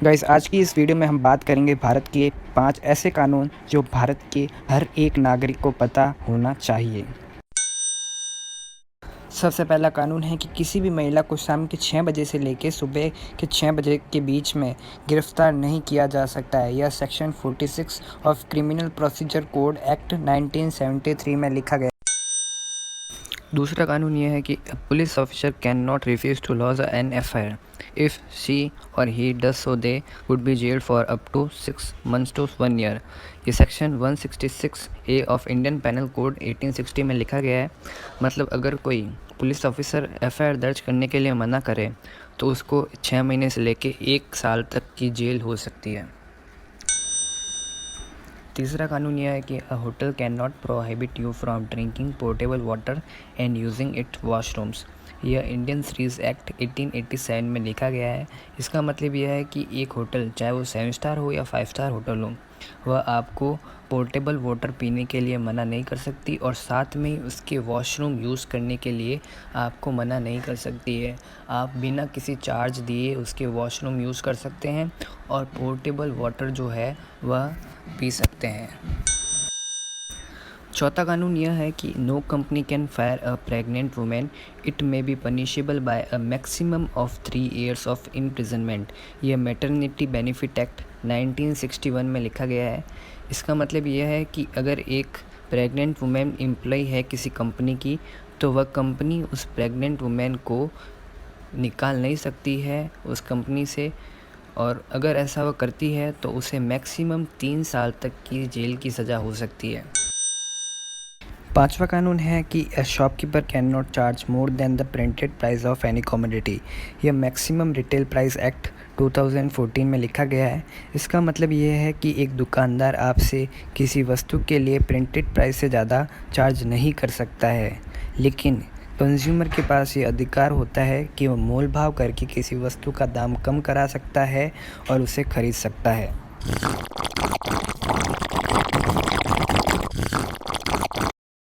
Guys, आज की इस वीडियो में हम बात करेंगे भारत के 5 ऐसे कानून जो भारत के हर एक नागरिक को पता होना चाहिए। सबसे पहला कानून है कि किसी भी महिला को शाम के 6 बजे से लेकर सुबह के 6 बजे के बीच में गिरफ्तार नहीं किया जा सकता है। यह section 46 of criminal procedure code act 1973 में लिखा गया। दूसरा कानून यह है कि police officer can not refuse to lodge an FIR if she or he does so they would be jailed for up to 6 months to 1 year। ये section 166A of Indian penal code 1860 में लिखा गया है। मतलब अगर कोई police officer FIR दर्ज करने के लिए मना करे तो उसको 6 महीने से लेकर 1 साल तक की जेल हो सकती है। तीसरा कानून यह है कि a hotel can not prohibit you from drinking portable water and using it washrooms. यह इंडियन सीरीज एक्ट 1887 में लिखा गया है। इसका मतलब यह है कि एक होटल, चाहे वो 7 स्टार हो या 5 स्टार होटल हो, वह आपको पोर्टेबल वाटर पीने के लिए मना नहीं कर सकती और साथ में ही उसके वॉशरूम यूज़ करने के लिए आपको मना नहीं कर सकती है। आप बिना किसी चार्ज दिए उसके वॉशरूम यूज़ कर सकते हैं और पोर्टेबल वाटर जो है वह पी सकते हैं। चौथा कानून यह है कि no company can fire a pregnant women, it may be punishable by a maximum of 3 years of imprisonment. यह मैटरनिटी बेनिफिट एक्ट 1961 में लिखा गया है। इसका मतलब यह है कि अगर एक प्रेग्नेंट वुमेन एम्प्लॉय है किसी कंपनी की, तो वह कंपनी उस प्रेग्नेंट वुमेन को निकाल नहीं सकती है उस कंपनी से, और अगर ऐसा वह करती है तो उसे मैक्सिमम 3 साल तक की जेल की सज़ा हो सकती है। पांचवा कानून है कि a shopkeeper can not charge more than the printed price of any commodity. यह मैक्सिमम रिटेल प्राइस एक्ट 2014 में लिखा गया है। इसका मतलब यह है कि एक दुकानदार आपसे किसी वस्तु के लिए प्रिंटेड प्राइस से ज़्यादा चार्ज नहीं कर सकता है, लेकिन कंज्यूमर के पास ये अधिकार होता है कि वह मोल भाव करके किसी वस्तु का दाम कम करा सकता है और उसे खरीद सकता है।